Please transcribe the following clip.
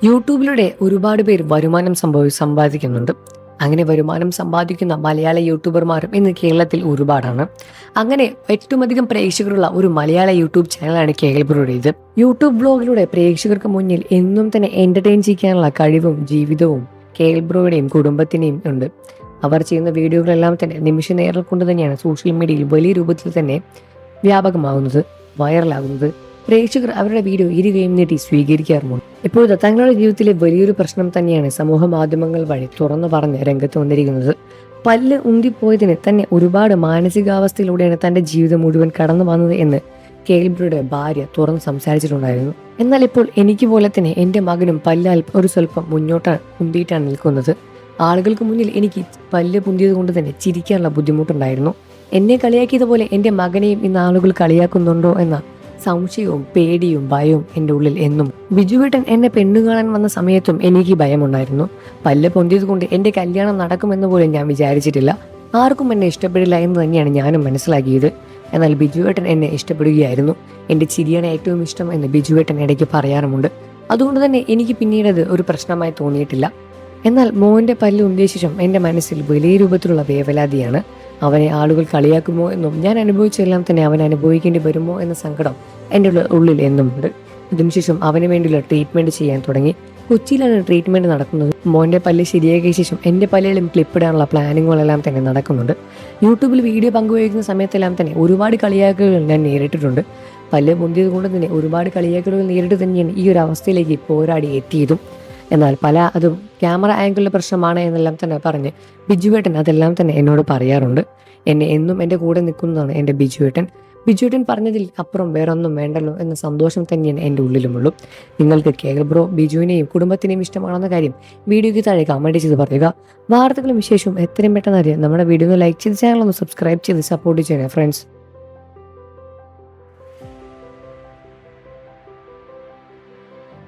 യൂട്യൂബിലൂടെ ഒരുപാട് പേർ വരുമാനം സമ്പാദിക്കുന്നുണ്ട്. അങ്ങനെ വരുമാനം സമ്പാദിക്കുന്ന മലയാള യൂട്യൂബർമാരും ഇന്ന് കേരളത്തിൽ ഒരുപാടാണ്. അങ്ങനെ ഏറ്റവും അധികം പ്രേക്ഷകരുള്ള ഒരു മലയാള യൂട്യൂബ് ചാനലാണ് KL ബ്രോയുടേത്. യൂട്യൂബ് ബ്ലോഗിലൂടെ പ്രേക്ഷകർക്ക് മുന്നിൽ എന്നും തന്നെ എന്റർടൈൻ ചെയ്യാനുള്ള കഴിവും ജീവിതവും KL ബ്രോയുടെയും കുടുംബത്തിനെയും ഉണ്ട്. അവർ ചെയ്യുന്ന വീഡിയോകളെല്ലാം തന്നെ നിമിഷ നേരം കൊണ്ട് തന്നെയാണ് സോഷ്യൽ മീഡിയയിൽ വലിയ രൂപത്തിൽ തന്നെ വ്യാപകമാകുന്നത്, വൈറലാകുന്നത്. പ്രേക്ഷകർ അവരുടെ വീഡിയോ ഇരുകയും നീട്ടി സ്വീകരിക്കാറുമുണ്ട്. ഇപ്പോഴത്തെ തങ്ങളുടെ ജീവിതത്തിലെ വലിയൊരു പ്രശ്നം തന്നെയാണ് സമൂഹ മാധ്യമങ്ങൾ വഴി തുറന്നു പറഞ്ഞ് രംഗത്ത് വന്നിരിക്കുന്നത്. പല്ല് ഉന്തിപ്പോയതിന് തന്നെ ഒരുപാട് മാനസികാവസ്ഥയിലൂടെയാണ് തന്റെ ജീവിതം മുഴുവൻ കടന്നു വന്നത് എന്ന് KL ബ്രോയുടെ ഭാര്യ തുറന്ന് സംസാരിച്ചിട്ടുണ്ടായിരുന്നു. എന്നാൽ ഇപ്പോൾ എനിക്ക് പോലെ തന്നെ എന്റെ മകനും പല്ലാൽ ഒരു സ്വല്പം മുന്നോട്ട് ഉന്തിയിട്ടാണ് നിൽക്കുന്നത്. ആളുകൾക്ക് മുന്നിൽ എനിക്ക് പല്ല് പൊന്തിയത് കൊണ്ട് തന്നെ ചിരിക്കാനുള്ള ബുദ്ധിമുട്ടുണ്ടായിരുന്നു. എന്നെ കളിയാക്കിയതുപോലെ എന്റെ മകനെയും ഇന്ന് ആളുകൾ കളിയാക്കുന്നുണ്ടോ എന്ന സംശയവും പേടിയും ഭയവും എൻ്റെ ഉള്ളിൽ എന്നും. ബിജുവേട്ടൻ എന്നെ പെണ്ണു കാണാൻ വന്ന സമയത്തും എനിക്ക് ഭയമുണ്ടായിരുന്നു. പല്ല് പൊന്തിയത് കൊണ്ട് എൻ്റെ കല്യാണം നടക്കുമെന്ന് പോലും ഞാൻ വിചാരിച്ചിട്ടില്ല. ആർക്കും എന്നെ ഇഷ്ടപ്പെടില്ല എന്ന് തന്നെയാണ് ഞാനും മനസ്സിലാക്കിയത്. എന്നാൽ ബിജുവേട്ടൻ എന്നെ ഇഷ്ടപ്പെടുകയായിരുന്നു. എൻ്റെ ചിരിയാണ് ഏറ്റവും ഇഷ്ടം എന്ന് ബിജുവേട്ടൻ ഇടയ്ക്ക് പറയാറുമുണ്ട്. അതുകൊണ്ട് തന്നെ എനിക്ക് പിന്നീട് അത് ഒരു പ്രശ്നമായി തോന്നിയിട്ടില്ല. എന്നാൽ മോൻ്റെ പല്ല് ഉന്തിയ ശേഷം എൻ്റെ മനസ്സിൽ വലിയ രൂപത്തിലുള്ള വേവലാതിയാണ്. അവനെ ആളുകൾ കളിയാക്കുമോ എന്നും ഞാൻ അനുഭവിച്ചെല്ലാം തന്നെ അവൻ അനുഭവിക്കേണ്ടി വരുമോ എന്ന സങ്കടം എൻ്റെ ഉള്ളിൽ എന്നുമുണ്ട്. ഇതിനുശേഷം അവന് വേണ്ടിയുള്ള ട്രീറ്റ്മെൻറ്റ് ചെയ്യാൻ തുടങ്ങി. കൊച്ചിയിലാണ് ട്രീറ്റ്മെൻറ്റ് നടക്കുന്നത്. മോൻ്റെ പല്ല് ശരിയാക്കിയ ശേഷം എൻ്റെ പല്ലിലും ക്ലിപ്പിടാനുള്ള പ്ലാനിങ്ങുകളെല്ലാം തന്നെ നടക്കുന്നുണ്ട്. യൂട്യൂബിൽ വീഡിയോ പങ്കുവയ്ക്കുന്ന സമയത്തെല്ലാം തന്നെ ഒരുപാട് കളിയാക്കലുകൾ ഞാൻ നേരിട്ടിട്ടുണ്ട്. പല്ല് പൊന്തിയത് കൊണ്ട് തന്നെ ഒരുപാട് കളിയാക്കലുകൾ നേരിട്ട് തന്നെയാണ് ഈ ഒരു അവസ്ഥയിലേക്ക് പോരാടി എത്തിയതും. എന്നാൽ അതും ക്യാമറ ആംഗിളിലെ പ്രശ്നമാണ് എന്നെല്ലാം തന്നെ പറഞ്ഞ് ബിജുവേട്ടൻ അതെല്ലാം തന്നെ എന്നോട് പറയാറുണ്ട്. എന്നെ എന്നും എൻ്റെ കൂടെ നിൽക്കുന്നതാണ് എൻ്റെ ബിജുവേട്ടൻ. ബിജുവേട്ടൻ പറഞ്ഞതിൽ അപ്പുറം വേറൊന്നും വേണ്ടല്ലോ എന്ന സന്തോഷം തന്നെയാണ് എൻ്റെ ഉള്ളിലുമുള്ളൂ. നിങ്ങൾക്ക് KL ബ്രോ ബിജുവിനെയും കുടുംബത്തിനെയും ഇഷ്ടമാണെന്ന കാര്യം വീഡിയോയ്ക്ക് താഴെ കമൻറ്റ് ചെയ്ത് പറയുക. വാർത്തകളും വിശേഷവും എത്രയും പെട്ടെന്ന് അറിയാം നമ്മുടെ വീഡിയോ ഒന്ന് ലൈക്ക് ചെയ്ത് ചാനൽ ഒന്ന് സബ്സ്ക്രൈബ് ചെയ്ത് സപ്പോർട്ട് ചെയ്യണേ ഫ്രണ്ട്സ്.